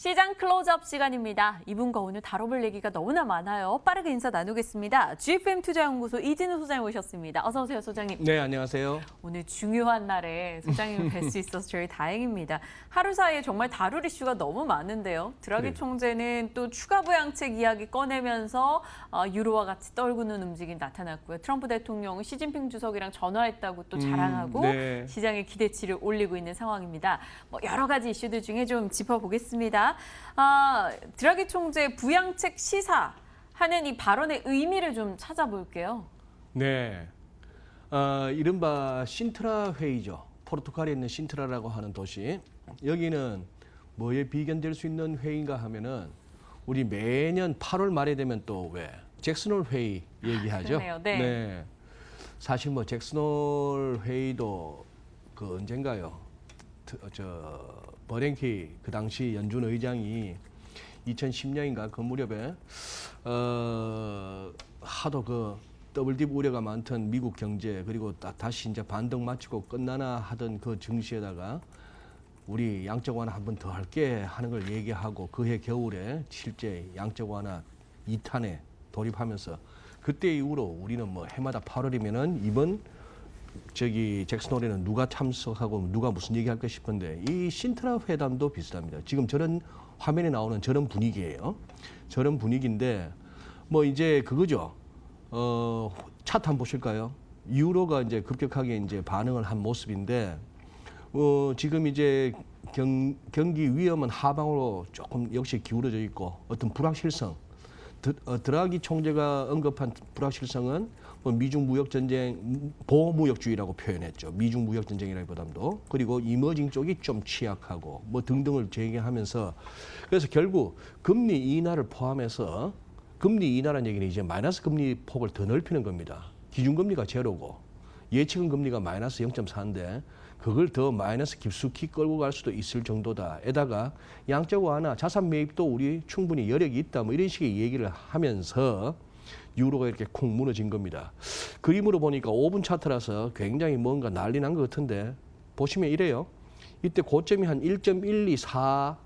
시장 클로즈업 시간입니다. 이분과 오늘 다뤄볼 얘기가 너무나 많아요. 빠르게 인사 나누겠습니다. GFM 투자연구소 이진우 소장님 오셨습니다. 어서 오세요, 소장님. 네, 안녕하세요. 오늘 중요한 날에 소장님을 뵐 수 있어서 저희 다행입니다. 하루 사이에 정말 다룰 이슈가 너무 많은데요. 드라기 네. 총재는 또 추가 부양책 이야기 꺼내면서 유로와 같이 떨구는 움직임 나타났고요. 트럼프 대통령은 시진핑 주석이랑 전화했다고 또 자랑하고 네. 시장의 기대치를 올리고 있는 상황입니다. 여러 가지 이슈들 중에 좀 짚어보겠습니다. 드라기 총재 부양책 시사하는 이 발언의 의미를 좀 찾아볼게요. 네. 이른바 신트라 회의죠. 포르투갈에 있는 신트라라고 하는 도시. 여기는 뭐에 비견될 수 있는 회의인가 하면은 우리 매년 8월 말에 되면 또 왜 잭슨홀 회의 얘기하죠. 그러네요. 네. 네. 사실 뭐 잭슨홀 회의도 그 언젠가요. 버랭키 그 당시 연준 의장이 2010년인가 그 무렵에 하도 그 더블딥 우려가 많던 미국 경제 그리고 다시 이제 반등 마치고 끝나나 하던 그 증시에다가 우리 양적 완화 한 번 더 할게 하는 걸 얘기하고 그해 겨울에 실제 양적 완화 2탄에 돌입하면서 그때 이후로 우리는 뭐 해마다 8월이면은 이번 잭슨홀에는 누가 참석하고 누가 무슨 얘기할까 싶은데 이 신트라 회담도 비슷합니다. 지금 저런 화면에 나오는 저런 분위기예요. 저런 분위기인데 뭐 이제 그거죠. 차트 한번 보실까요? 유로가 이제 급격하게 이제 반응을 한 모습인데 지금 이제 경기 위험은 하방으로 조금 역시 기울어져 있고 어떤 불확실성 드라기 총재가 언급한 불확실성은 뭐 미중 무역 전쟁 보호무역주의라고 표현했죠. 미중 무역 전쟁이라기보다도 그리고 이머징 쪽이 좀 취약하고 뭐 등등을 제기하면서 그래서 결국 금리 인하를 포함해서 금리 인하라는 얘기는 이제 마이너스 금리 폭을 더 넓히는 겁니다. 기준금리가 제로고 예측은 금리가 마이너스 0.4인데 그걸 더 마이너스 깊숙이 끌고 갈 수도 있을 정도다. 에다가 양적 완화, 자산 매입도 우리 충분히 여력이 있다. 뭐 이런 식의 얘기를 하면서 유로가 이렇게 콩 무너진 겁니다. 그림으로 보니까 5분 차트라서 굉장히 뭔가 난리 난 것 같은데 보시면 이래요. 이때 고점이 한 1.12440,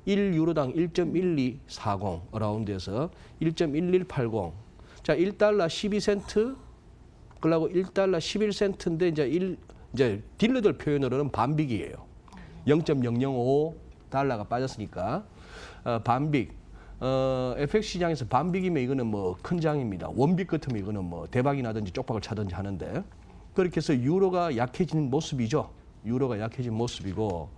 1유로당 1.1240 어라운드에서 1.1180. 자, 1달러 12센트 그러고 1달러 11센트인데 이제 딜러들 표현으로는 반빅이에요. 0.005 달러가 빠졌으니까 반빅. FX 시장에서 반빅이면 이거는 뭐 큰 장입니다. 원빅 같으면 이거는 뭐 대박이 나든지 쪽박을 차든지 하는데 그렇게 해서 유로가 약해진 모습이죠. 유로가 약해진 모습이고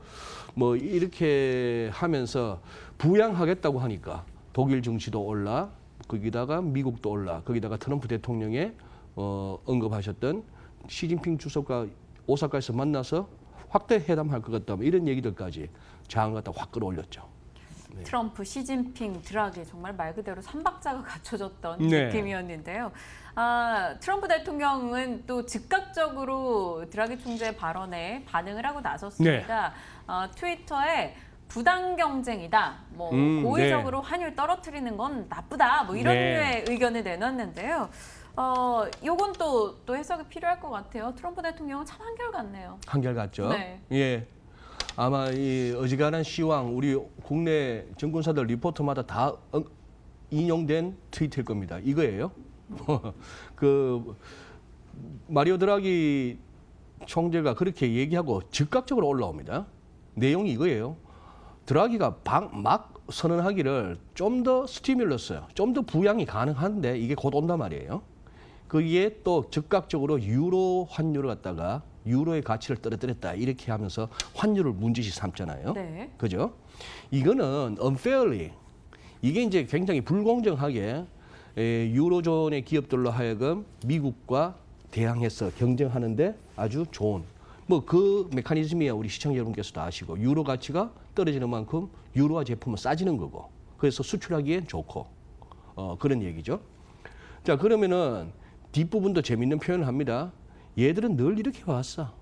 뭐 이렇게 하면서 부양하겠다고 하니까 독일 증시도 올라 거기다가 미국도 올라 거기다가 트럼프 대통령의 언급하셨던 시진핑 주석과 오사카에서 만나서 확대 회담할 것 같다. 이런 얘기들까지 장을 갖다 확 끌어올렸죠. 네. 트럼프, 시진핑, 드라기 정말 말 그대로 삼박자가 갖춰졌던 네. 느낌이었는데요. 트럼프 대통령은 또 즉각적으로 드라기 총재 발언에 반응을 하고 나섰습니다. 트위터에 부당 경쟁이다. 뭐 고의적으로 네. 환율 떨어뜨리는 건 나쁘다. 뭐 이런 네. 류의 의견을 내놨는데요. 요건 또 해석이 필요할 것 같아요. 트럼프 대통령은 참 한결같네요. 한결같죠. 네. 예. 아마 이 어지간한 시황 우리 국내 정권사들 리포터마다 다 인용된 트위트일 겁니다. 이거예요. 그 마리오 드라기 총재가 그렇게 얘기하고 즉각적으로 올라옵니다. 내용이 이거예요. 드라기가 막 선언하기를 좀 더 스티뮬러스요. 좀 더 부양이 가능한데 이게 곧 온단 말이에요. 거기에 또 즉각적으로 유로 환율을 갖다가 유로의 가치를 떨어뜨렸다 이렇게 하면서 환율을 문제시 삼잖아요. 네. 그죠? 이거는 unfairly 이게 이제 굉장히 불공정하게 유로존의 기업들로 하여금 미국과 대항해서 경쟁하는데 아주 좋은 뭐 그 메커니즘이야 우리 시청자 여러분께서도 아시고 유로 가치가 떨어지는 만큼 유로화 제품은 싸지는 거고 그래서 수출하기엔 좋고 그런 얘기죠. 자 그러면은 뒷부분도 재밌는 표현을 합니다. 얘들은 늘 이렇게 해왔어.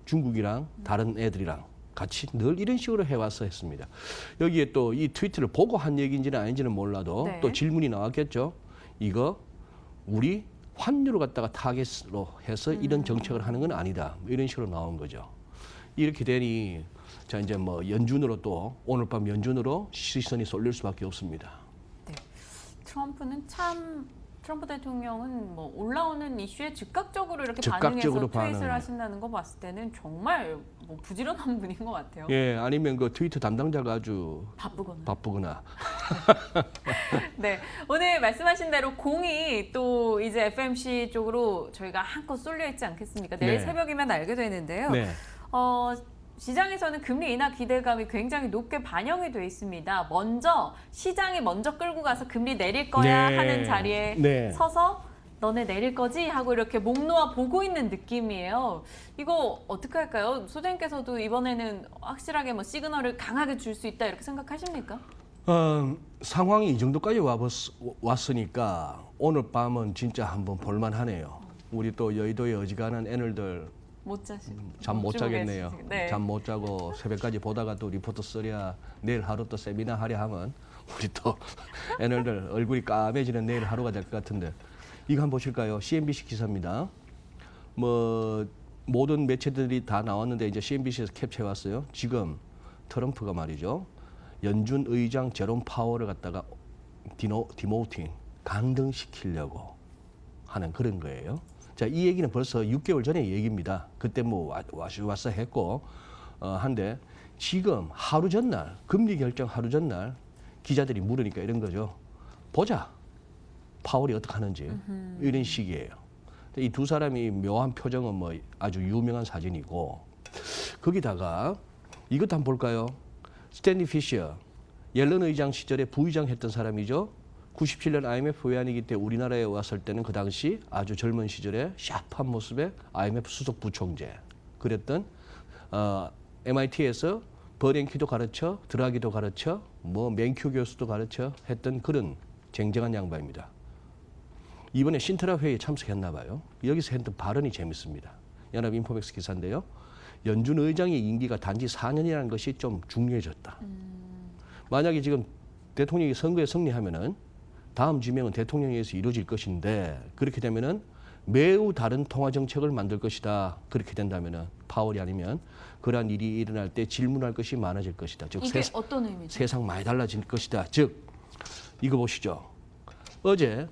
중국이랑 다른 애들이랑 같이 늘 이런 식으로 해왔어 했습니다. 여기에 또 이 트위트를 보고 한 얘기인지는 아닌지는 몰라도 네. 또 질문이 나왔겠죠. 이거 우리 환율을 갖다가 타겟으로 해서 이런 정책을 하는 건 아니다. 뭐 이런 식으로 나온 거죠. 이렇게 되니 자 이제 뭐 연준으로 또 오늘 밤 연준으로 시선이 쏠릴 수밖에 없습니다. 네. 트럼프 대통령은 뭐 올라오는 이슈에 즉각적으로 이렇게 즉각적으로 반응해서 트윗을 반응. 하신다는 거 봤을 때는 정말 뭐 부지런한 분인 것 같아요. 예, 아니면 그 트위터 담당자가 아주 바쁘거나. 바쁘거나. 네, 오늘 말씀하신 대로 공이 또 이제 FMC 쪽으로 저희가 한껏 쏠려 있지 않겠습니까? 내일 네. 새벽이면 알게 되는데요. 네. 시장에서는 금리 인하 기대감이 굉장히 높게 반영이 돼 있습니다. 시장이 먼저 끌고 가서 금리 내릴 거야 네. 하는 자리에 네. 서서 너네 내릴 거지 하고 이렇게 목 놓아 보고 있는 느낌이에요. 이거 어떻게 할까요? 소장님께서도 이번에는 확실하게 뭐 시그널을 강하게 줄 수 있다 이렇게 생각하십니까? 상황이 이 정도까지 왔으니까 오늘 밤은 진짜 한번 볼만하네요. 우리 또 여의도의 어지간한 애널들 못 자시고 잠 못 자겠네요. 네. 잠 못 자고 새벽까지 보다가 또 리포트 쓰랴 내일 하루 또 세미나 하랴 하면 우리 또 애널들 얼굴이 까매지는 내일 하루가 될 것 같은데 이거 한번 보실까요? CNBC 기사입니다. 뭐 모든 매체들이 다 나왔는데 이제 CNBC에서 캡처해 왔어요. 지금 트럼프가 말이죠. 연준 의장 제롬 파월을 갖다가 디모팅 강등시키려고 하는 그런 거예요. 자, 이 얘기는 벌써 6개월 전의 얘기입니다. 그때 뭐 와서 했고 한데 지금 하루 전날 금리 결정 하루 전날 기자들이 물으니까 이런 거죠. 보자. 파월이 어떻게 하는지 이런 식이에요. 이 두 사람이 묘한 표정은 뭐 아주 유명한 사진이고 거기다가 이것도 한번 볼까요? 스탠리 피셔 옐런 의장 시절에 부의장 했던 사람이죠. 97년 IMF 외환위기 때 우리나라에 왔을 때는 그 당시 아주 젊은 시절에 샤프한 모습의 IMF 수석 부총재 그랬던 MIT에서 버냉키도 가르쳐 드라기도 가르쳐 뭐 맨큐 교수도 가르쳐 했던 그런 쟁쟁한 양반입니다. 이번에 신트라 회의에 참석했나 봐요. 여기서 했던 발언이 재밌습니다. 연합인포맥스 기사인데요. 연준 의장의 임기가 단지 4년이라는 것이 좀 중요해졌다. 만약에 지금 대통령이 선거에 승리하면은 다음 지명은 대통령에 의해서 이루어질 것인데 그렇게 되면은 매우 다른 통화 정책을 만들 것이다. 그렇게 된다면은 파월이 아니면 그러한 일이 일어날 때 질문할 것이 많아질 것이다. 즉 이게 어떤 의미죠? 세상 많이 달라질 것이다. 즉 이거 보시죠. 어제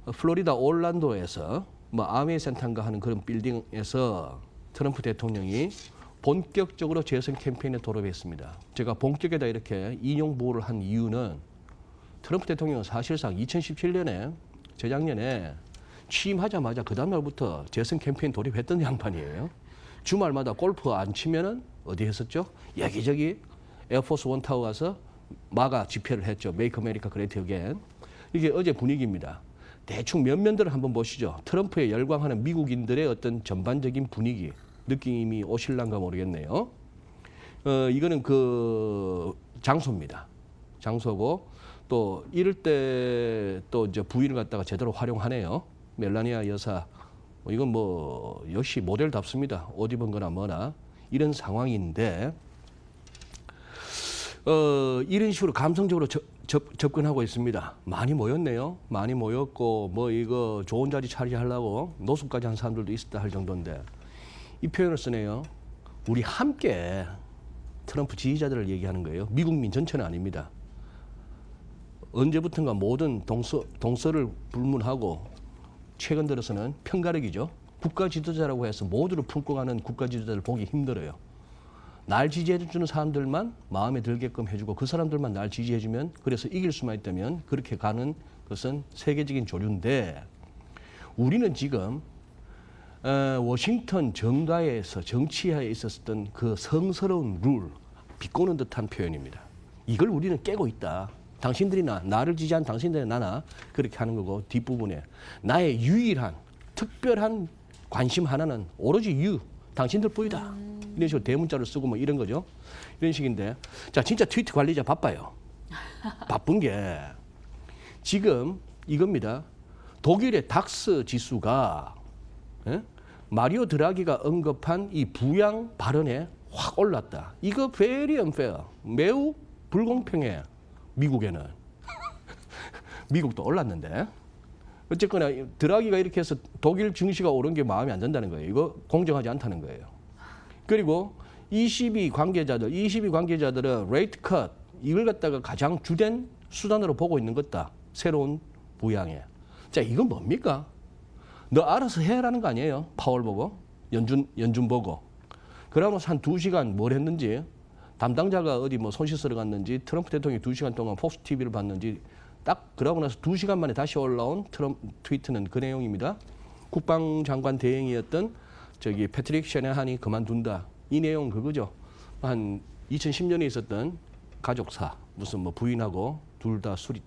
플로리다 올란도에서 뭐 아메이 센터인가 하는 그런 빌딩에서 트럼프 대통령이 본격적으로 재선 캠페인에 돌입했습니다. 제가 본격에다 이렇게 인용 보호를 한 이유는 트럼프 대통령은 사실상 2017년에 재작년에 취임하자마자 그 다음 날부터 재선 캠페인 돌입했던 양반이에요. 주말마다 골프 안 치면은 어디 했었죠? 여기저기 에어포스 원 타워 가서 마가 집회를 했죠. Make America Great Again. 이게 어제 분위기입니다. 대충 면면들을 한번 보시죠. 트럼프에 열광하는 미국인들의 어떤 전반적인 분위기, 느낌이 오실란가 모르겠네요. 이거는 그 장소입니다. 장소고 또 이럴 때 또 이제 부인을 갖다가 제대로 활용하네요. 멜라니아 여사. 이건 뭐 역시 모델답습니다. 옷 입은 거나 뭐나 이런 상황인데 이런 식으로 감성적으로 접근하고 있습니다. 많이 모였네요. 많이 모였고 뭐 이거 좋은 자리 차지하려고 노숙까지 한 사람들도 있었다 할 정도인데 이 표현을 쓰네요. 우리 함께 트럼프 지지자들을 얘기하는 거예요. 미국민 전체는 아닙니다. 언제부턴가 모든 동서를 불문하고 최근 들어서는 편가르기죠. 국가 지도자라고 해서 모두를 품고 가는 국가 지도자를 보기 힘들어요. 날 지지해주는 사람들만 마음에 들게끔 해주고 그 사람들만 날 지지해주면 그래서 이길 수만 있다면 그렇게 가는 것은 세계적인 조류인데 우리는 지금 워싱턴 정가에서 정치하에 있었던 그 성스러운 룰 비꼬는 듯한 표현입니다. 이걸 우리는 깨고 있다. 당신들이나 나를 지지한 당신들이 나나 그렇게 하는 거고 뒷부분에 나의 유일한 특별한 관심 하나는 오로지 당신들 뿐이다. 이런 식으로 대문자를 쓰고 뭐 이런 거죠. 이런 식인데 자 진짜 트위터 관리자 바빠요. 바쁜 게 지금 이겁니다. 독일의 닥스 지수가 마리오 드라기가 언급한 이 부양 발언에 확 올랐다. 이거 very unfair. 매우 불공평해. 미국에는. 미국도 올랐는데. 어쨌거나 드라기가 이렇게 해서 독일 증시가 오른 게 마음에 안 든다는 거예요. 이거 공정하지 않다는 거예요. 그리고 ECB 관계자들은 레이트 컷 이걸 갖다가 가장 주된 수단으로 보고 있는 것다. 새로운 부양에. 자, 이건 뭡니까? 너 알아서 해라는 거 아니에요? 파월 보고, 연준 보고. 그러면서 한 2시간 뭘 했는지, 담당자가 어디 뭐 손 씻으러 갔는지, 트럼프 대통령이 2시간 동안 폭스 TV를 봤는지, 딱 그러고 나서 2시간 만에 다시 올라온 트위트는 그 내용입니다. 국방장관 대행이었던 패트릭 셰네한이 그만둔다. 이 내용은 그거죠. 한 2010년에 있었던 가족사, 무슨 뭐 부인하고 둘 다 술이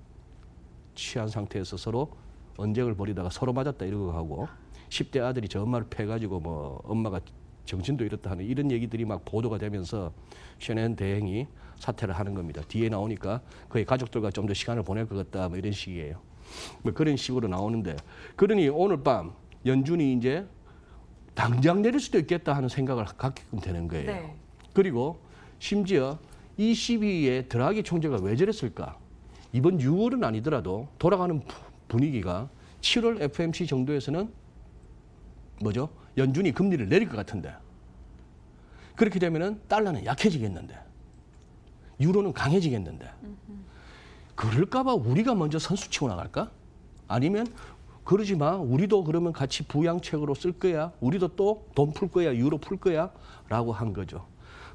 취한 상태에서 서로 언쟁을 벌이다가 서로 맞았다 이러고 하고 10대 아들이 저 엄마를 패가지고 뭐 엄마가 정신도 잃었다 하는 이런 얘기들이 막 보도가 되면서 셰네한 대행이 사퇴를 하는 겁니다. 뒤에 나오니까 그의 가족들과 좀 더 시간을 보낼 것 같다 뭐 이런 식이에요. 뭐 그런 식으로 나오는데 그러니 오늘 밤 연준이 이제 당장 내릴 수도 있겠다 하는 생각을 갖게끔 되는 거예요. 네. 그리고 심지어 ECB의 드라기 총재가 왜 저랬을까? 이번 6월은 아니더라도 돌아가는 분위기가 7월 FOMC 정도에서는 뭐죠? 연준이 금리를 내릴 것 같은데 그렇게 되면은 달러는 약해지겠는데 유로는 강해지겠는데 그럴까봐 우리가 먼저 선수치고 나갈까? 아니면 그러지 마. 우리도 그러면 같이 부양책으로 쓸 거야. 우리도 또 돈 풀 거야. 유로 풀 거야. 라고 한 거죠.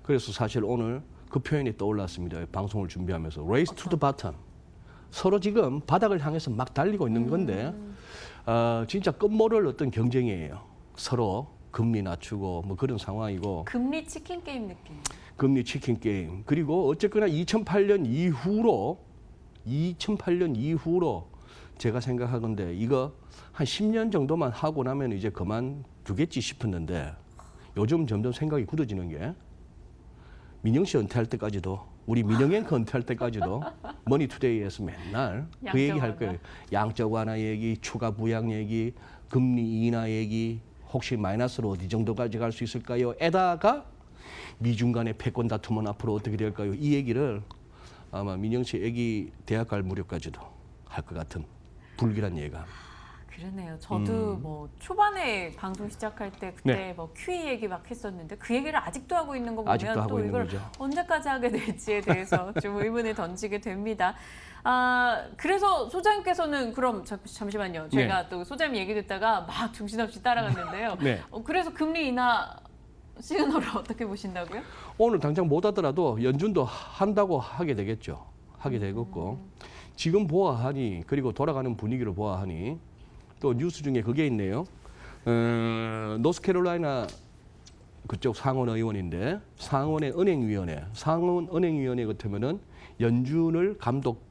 그래서 사실 오늘 그 표현이 떠올랐습니다. 방송을 준비하면서. Race to the bottom. 서로 지금 바닥을 향해서 막 달리고 있는 건데 진짜 끝모를 어떤 경쟁이에요. 서로 금리 낮추고 뭐 그런 상황이고. 금리 치킨 게임 느낌. 금리 치킨 게임. 그리고 어쨌거나 2008년 이후로 제가 생각하건데 이거 한 10년 정도만 하고 나면 이제 그만두겠지 싶었는데 요즘 점점 생각이 굳어지는 게 민영 씨 은퇴할 때까지도 우리 민영 앵커 은퇴할 때까지도 머니투데이에서 맨날 그 얘기 할 거예요. 양적 완화 얘기, 추가 부양 얘기, 금리 인하 얘기, 혹시 마이너스로 어디 정도까지 갈 수 있을까요? 에다가 미중 간의 패권 다툼은 앞으로 어떻게 될까요? 이 얘기를 아마 민영 씨 애기 대학 갈 무렵까지도 할 것 같은 불길한 예감. 그러네요. 저도 뭐 초반에 방송 시작할 때 그때 네. 뭐 QE 얘기 막 했었는데 그 얘기를 아직도 하고 있는 거 아직도 보면 하고 또 있는 이걸 거죠. 언제까지 하게 될지에 대해서 좀 의문을 던지게 됩니다. 그래서 소장님께서는 그럼 잠시만요. 제가 또 소장님 얘기 듣다가 막 정신없이 따라갔는데요. 네. 그래서 금리 인하 시그널을 어떻게 보신다고요? 오늘 당장 못 하더라도 연준도 한다고 하게 되겠죠. 하게 되겠고 지금 보아하니 그리고 돌아가는 분위기를 보아하니 또 뉴스 중에 그게 있네요. 노스캐롤라이나 그쪽 상원 의원인데 상원 은행위원회 같으면은 연준을 감독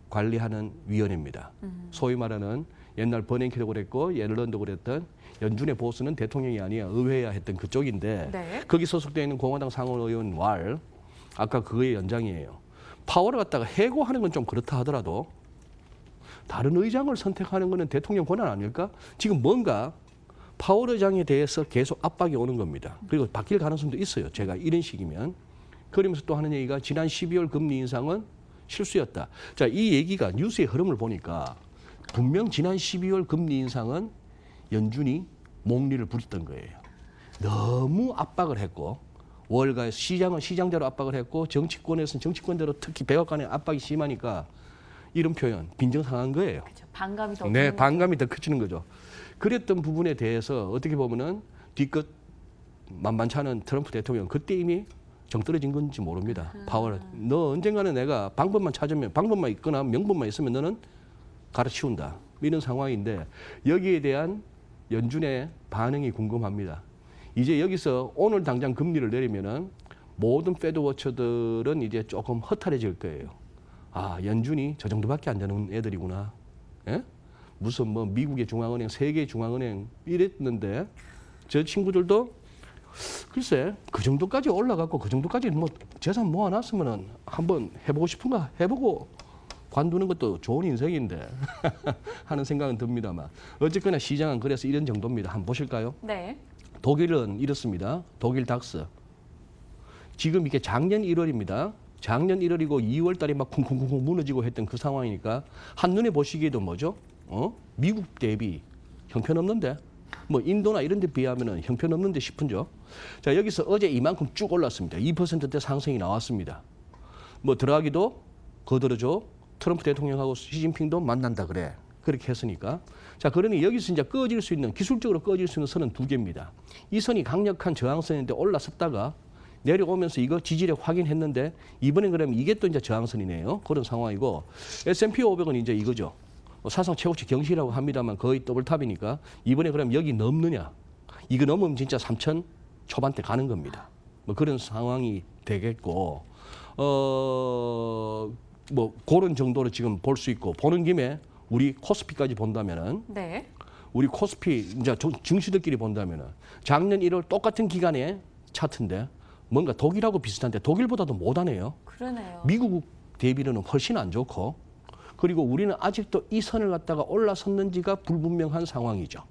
관리하는 위원회입니다. 소위 말하는 옛날 버냉키도 그랬고 옐런도 그랬던 연준의 보스는 대통령이 아니야 의회야 했던 그쪽인데 네. 거기 소속되어 있는 공화당 상원 의원 왈 아까 그거의 연장이에요. 파월을 갖다가 해고하는 건 좀 그렇다 하더라도 다른 의장을 선택하는 것은 대통령 권한 아닐까? 지금 뭔가 파월 의장에 대해서 계속 압박이 오는 겁니다. 그리고 바뀔 가능성도 있어요. 제가 이런 식이면. 그러면서 또 하는 얘기가 지난 12월 금리 인상은 실수였다. 자, 이 얘기가 뉴스의 흐름을 보니까 분명 지난 12월 금리 인상은 연준이 몽리를 부렸던 거예요. 너무 압박을 했고 월가에서 시장은 시장대로 압박을 했고 정치권에서는 정치권대로 특히 백악관의 압박이 심하니까 이런 표현 빈정상한 거예요. 그렇죠. 반감이 더 네, 크는 반감이 더 커지는 거죠. 그랬던 부분에 대해서 어떻게 보면은 뒤끝 만만치 않은 트럼프 대통령 그때 이미 정 떨어진 건지 모릅니다. 파월, 너 언젠가는 내가 방법만 찾으면 방법만 있거나 명분만 있으면 너는 갈아치운다. 이런 상황인데 여기에 대한 연준의 반응이 궁금합니다. 이제 여기서 오늘 당장 금리를 내리면은 모든 패드 워처들은 이제 조금 허탈해질 거예요. 아, 연준이 저 정도밖에 안 되는 애들이구나. 예? 무슨 뭐 미국의 중앙은행, 세계의 중앙은행 이랬는데 저 친구들도 글쎄 그 정도까지 올라갔고 그 정도까지 뭐 재산 모아놨으면은 한번 해보고 싶은가 해보고 관두는 것도 좋은 인생인데 하는 생각은 듭니다만 어쨌거나 시장은 그래서 이런 정도입니다. 한번 보실까요? 네. 독일은 이렇습니다. 독일 닥스. 지금 이게 작년 1월입니다. 작년 1월이고 2월 달에 막 쿵쿵쿵쿵 무너지고 했던 그 상황이니까 한눈에 보시기에도 뭐죠? 미국 대비 형편없는데 뭐 인도나 이런 데 비하면은 형편없는데 싶은죠. 자, 여기서 어제 이만큼 쭉 올랐습니다. 2%대 상승이 나왔습니다. 뭐 들어가기도 거들어줘. 트럼프 대통령하고 시진핑도 만난다 그래. 그렇게 했으니까. 자, 그러니 여기서 이제 꺼질 수 있는, 기술적으로 꺼질 수 있는 선은 두 개입니다. 이 선이 강력한 저항선인데 올라섰다가 내려오면서 이거 지지력 확인했는데 이번엔 그러면 이게 또 이제 저항선이네요. 그런 상황이고 S&P 500은 이제 이거죠. 사상 최고치 경시라고 합니다만 거의 더블탑이니까 이번에 그럼 여기 넘느냐? 이거 넘으면 진짜 3천 초반대 가는 겁니다. 뭐 그런 상황이 되겠고 뭐 그런 정도로 지금 볼 수 있고 보는 김에 우리 코스피까지 본다면은 네. 우리 코스피 이제 증시들끼리 본다면은 작년 1월 똑같은 기간에 차트인데 뭔가 독일하고 비슷한데 독일보다도 못하네요. 그러네요. 미국 대비로는 훨씬 안 좋고 그리고 우리는 아직도 이 선을 갖다가 올라섰는지가 불분명한 상황이죠.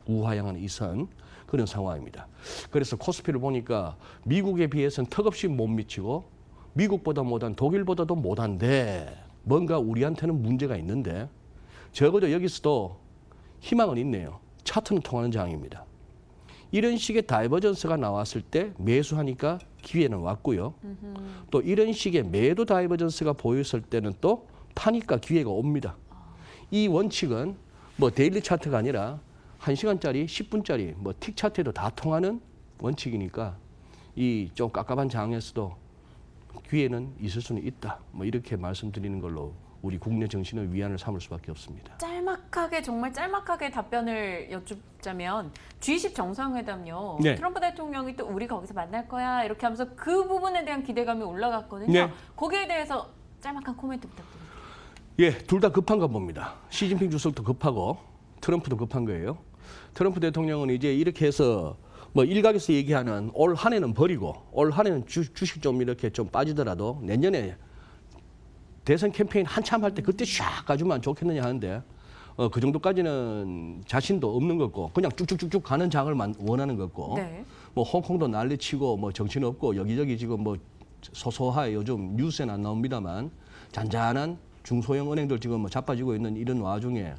우하향하는 이 선 그런 상황입니다. 그래서 코스피를 보니까 미국에 비해서는 턱없이 못 미치고 미국보다 못한 독일보다도 못한데 뭔가 우리한테는 문제가 있는데 적어도 여기서도 희망은 있네요. 차트는 통하는 장입니다. 이런 식의 다이버전스가 나왔을 때 매수하니까 기회는 왔고요. 또 이런 식의 매도 다이버전스가 보였을 때는 또 파니까 기회가 옵니다. 이 원칙은 뭐 데일리 차트가 아니라 1시간짜리, 10분짜리 뭐 틱 차트에도 다 통하는 원칙이니까 이 좀 깝깝한 장에서도 기회는 있을 수는 있다. 뭐 이렇게 말씀드리는 걸로 우리 국내 정신을 위안을 삼을 수밖에 없습니다. 짤막하게 정말 짤막하게 답변을 여쭙자면 G20 정상회담요. 네. 트럼프 대통령이 또 우리 거기서 만날 거야 이렇게 하면서 그 부분에 대한 기대감이 올라갔거든요. 네. 거기에 대해서 짤막한 코멘트 부탁드립니다. 예, 둘 다 급한가 봅니다. 시진핑 주석도 급하고 트럼프도 급한 거예요. 트럼프 대통령은 이제 이렇게 해서 뭐 일각에서 얘기하는 올 한 해는 버리고 올 한 해는 주식 좀 이렇게 좀 빠지더라도 내년에 대선 캠페인 한참 할 때 그때 샥 가주면 좋겠느냐 하는데 그 정도까지는 자신도 없는 것 같고 그냥 쭉쭉쭉쭉 가는 장을 원하는 것 같고 네. 뭐 홍콩도 난리치고 뭐 정신 없고 여기저기 지금 뭐 소소하게 요즘 뉴스에는 안 나옵니다만 잔잔한 중소형 은행들 지금 뭐 자빠지고 있는 이런 와중에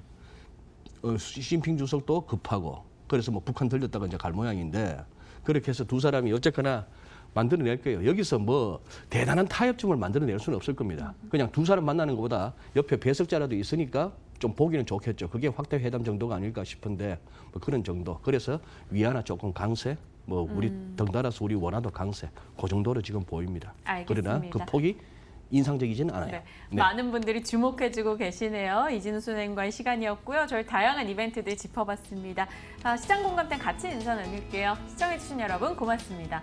시진핑 주석도 급하고 그래서 뭐 북한 들렸다가 이제 갈 모양인데 그렇게 해서 두 사람이 어쨌거나 만들어낼 거예요. 여기서 뭐 대단한 타협점을 만들어낼 수는 없을 겁니다. 그냥 두 사람 만나는 것보다 옆에 배석자라도 있으니까 좀 보기는 좋겠죠. 그게 확대 회담 정도가 아닐까 싶은데 뭐 그런 정도. 그래서 위안화 조금 강세, 뭐 우리 덩달아서 우리 원화도 강세, 그 정도로 지금 보입니다. 알겠습니다. 그러나 그 폭이 인상적이지는 않아요. 네. 네. 많은 분들이 주목해주고 계시네요. 이진우 소장님과의 시간이었고요. 저희 다양한 이벤트들 짚어봤습니다. 시장 공감대 같이 인사 나눌게요. 시청해주신 여러분 고맙습니다.